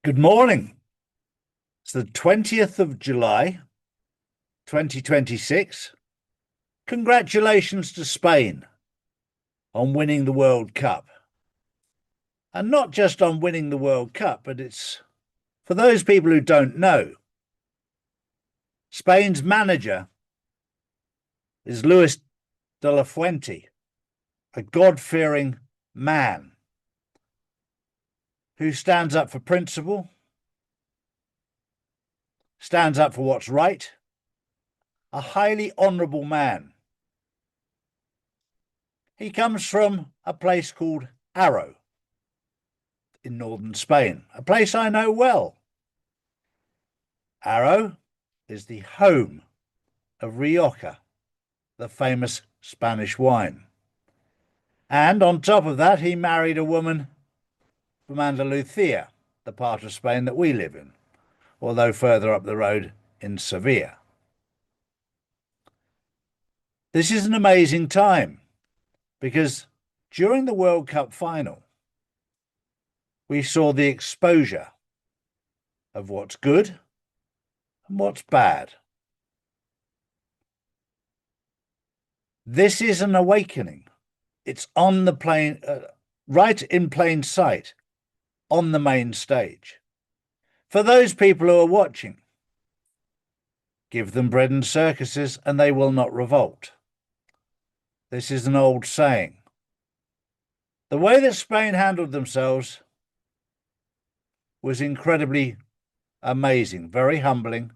Good morning. It's the 20th of July, 2026. Congratulations to Spain on winning the World Cup. And not just on winning the World Cup, but it's for those people who don't know, Spain's manager is Luis de la Fuente, a God-fearing man who stands up for principle, stands up for what's right, a highly honourable man. He comes from a place called Arrow in northern Spain, a place I know well. Arrow is the home of Rioja, the famous Spanish wine. And on top of that, he married a woman from Andalusia, the part of Spain that we live in, although further up the road in Sevilla. This is an amazing time because during the World Cup final, we saw the exposure of what's good and what's bad. This is an awakening. It's on the plain, right in plain sight, on the main stage. For those people who are watching, give them bread and circuses and they will not revolt. This is an old saying. The way that Spain handled themselves was incredibly amazing, very humbling.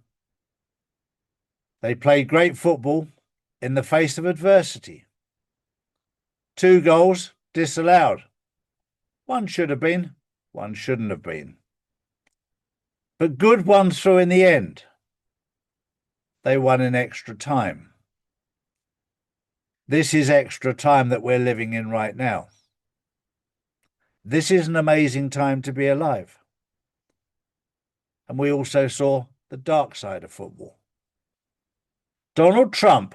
They played great football in the face of adversity. 2 goals disallowed. One should have been, one shouldn't have been. But good won through in the end. They won in extra time. This is extra time that we're living in right now. This is an amazing time to be alive. And we also saw the dark side of football. Donald Trump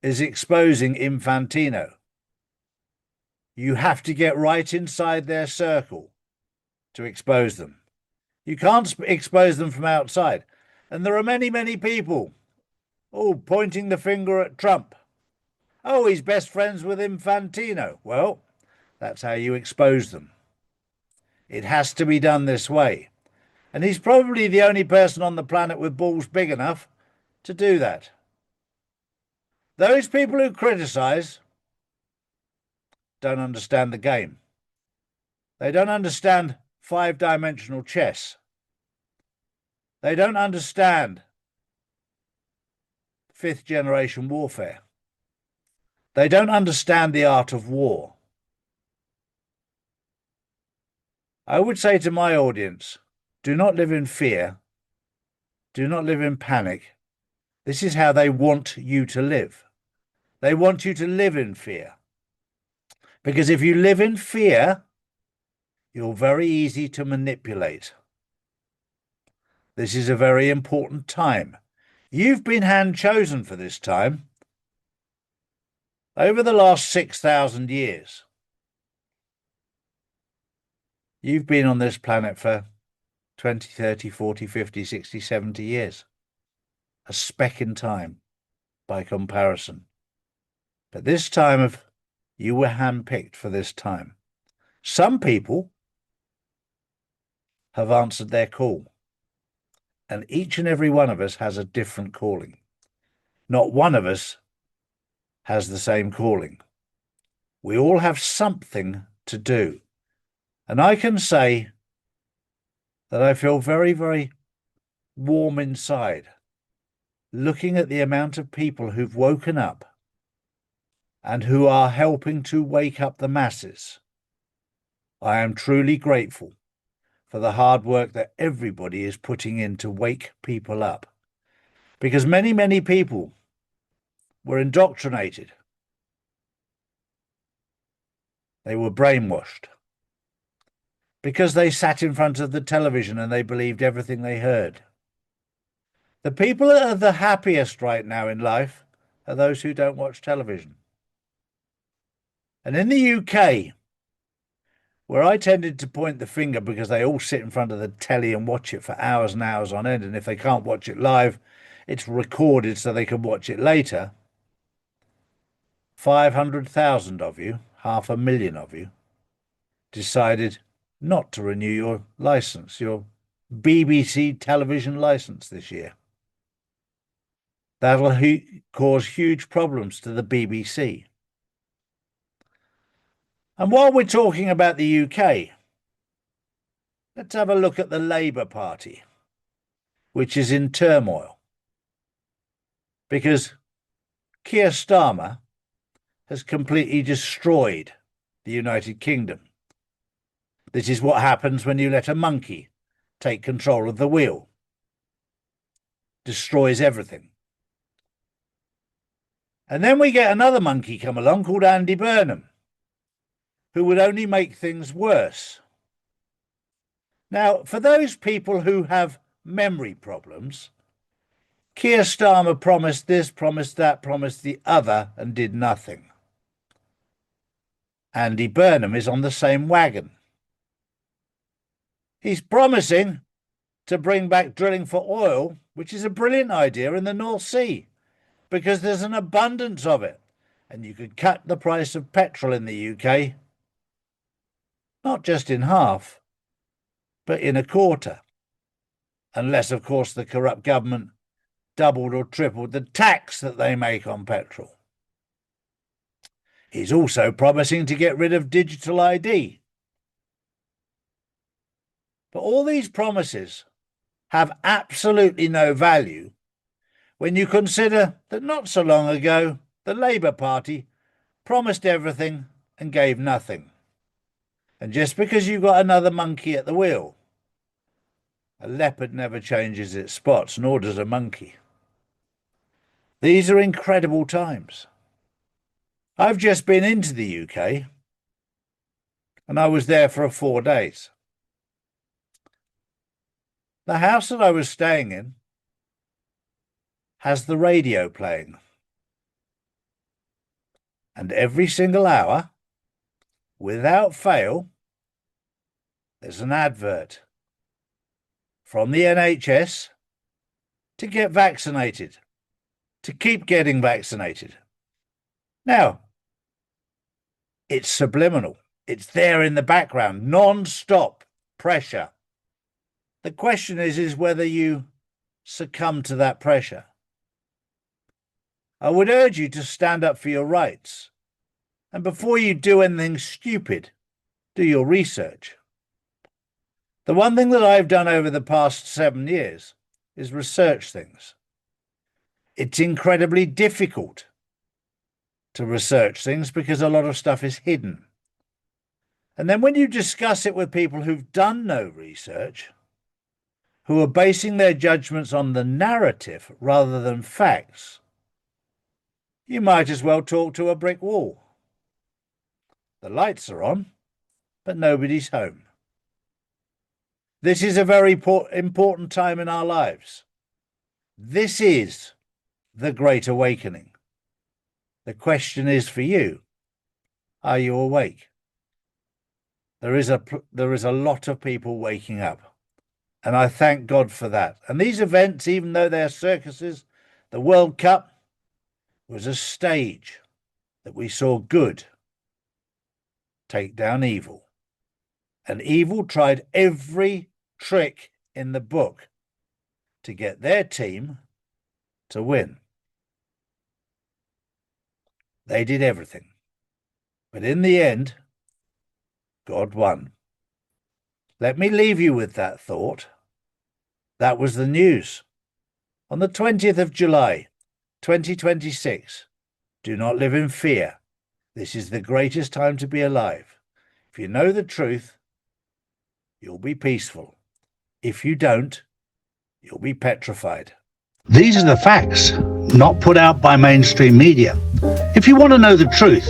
is exposing Infantino. You have to get right inside their circle to expose them. You can't expose them from outside. And there are many, many people, pointing the finger at Trump. Oh, he's best friends with Infantino. Well, that's how you expose them. It has to be done this way. And he's probably the only person on the planet with balls big enough to do that. Those people who criticise don't understand the game. They don't understand 5-dimensional chess. They don't understand 5th-generation warfare. They don't understand the art of war. I would say to my audience, do not live in fear. Do not live in panic. This is how they want you to live. They want you to live in fear. Because if you live in fear, you're very easy to manipulate. This is a very important time. You've been hand-chosen for this time. Over the last 6,000 years, you've been on this planet for 20, 30, 40, 50, 60, 70 years. A speck in time by comparison. But this time you were handpicked for this time. Some people have answered their call. And each and every one of us has a different calling. Not one of us has the same calling. We all have something to do. And I can say that I feel very, very warm inside, looking at the amount of people who've woken up and who are helping to wake up the masses. I am truly grateful for the hard work that everybody is putting in to wake people up. Because many, many people were indoctrinated. They were brainwashed. Because they sat in front of the television and they believed everything they heard. The people that are the happiest right now in life are those who don't watch television. And in the UK, where I tended to point the finger because they all sit in front of the telly and watch it for hours and hours on end. And if they can't watch it live, it's recorded so they can watch it later. 500,000 of you, 500,000 of you, decided not to renew your license, your BBC television license this year. That'll cause huge problems to the BBC. And while we're talking about the UK, let's have a look at the Labour Party, which is in turmoil. Because Keir Starmer has completely destroyed the United Kingdom. This is what happens when you let a monkey take control of the wheel. Destroys everything. And then we get another monkey come along called Andy Burnham, who would only make things worse. Now, for those people who have memory problems, Keir Starmer promised this, promised that, promised the other, and did nothing. Andy Burnham is on the same wagon. He's promising to bring back drilling for oil, which is a brilliant idea in the North Sea, because there's an abundance of it, and you could cut the price of petrol in the UK, not just in half, but in a quarter, unless, of course, the corrupt government doubled or tripled the tax that they make on petrol. He's also promising to get rid of digital ID. But all these promises have absolutely no value when you consider that not so long ago, the Labour Party promised everything and gave nothing. And just because you've got another monkey at the wheel, a leopard never changes its spots, nor does a monkey. These are incredible times. I've just been into the UK, and I was there for 4 days. The house that I was staying in has the radio playing. And every single hour, without fail, there's an advert from the NHS to get vaccinated, to keep getting vaccinated. Now, it's subliminal. It's there in the background, non-stop pressure. The question is whether you succumb to that pressure. I would urge you to stand up for your rights. And before you do anything stupid, do your research. The one thing that I've done over the past 7 years is research things. It's incredibly difficult to research things because a lot of stuff is hidden. And then when you discuss it with people who've done no research, who are basing their judgments on the narrative rather than facts, you might as well talk to a brick wall. The lights are on, but nobody's home. This is a very important time in our lives. This is the Great Awakening. The question is for you, are you awake? There is a lot of people waking up, and I thank God for that. And these events, even though they're circuses, the World Cup was a stage that we saw good take down evil. And evil tried every trick in the book to get their team to win. They did everything. But in the end, God won. Let me leave you with that thought. That was the news. On the 20th of July, 2026, do not live in fear. This is the greatest time to be alive. If you know the truth, you'll be peaceful. If you don't, you'll be petrified. These are the facts, not put out by mainstream media. If you want to know the truth,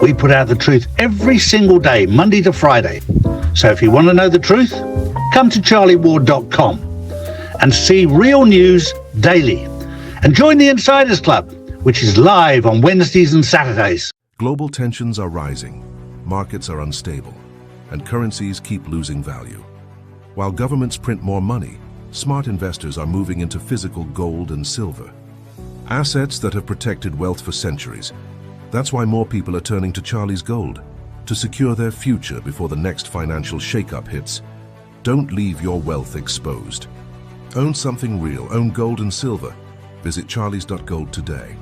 we put out the truth every single day, Monday to Friday. So if you want to know the truth, come to charlieward.com and see real news daily. And join the Insiders Club, which is live on Wednesdays and Saturdays. Global tensions are rising. Markets are unstable. and currencies keep losing value. While governments print more money, smart investors are moving into physical gold and silver, assets that have protected wealth for centuries. That's why more people are turning to Charlie's Gold to secure their future before the next financial shakeup hits. Don't leave your wealth exposed. Own something real, own gold and silver. Visit charlies.gold today.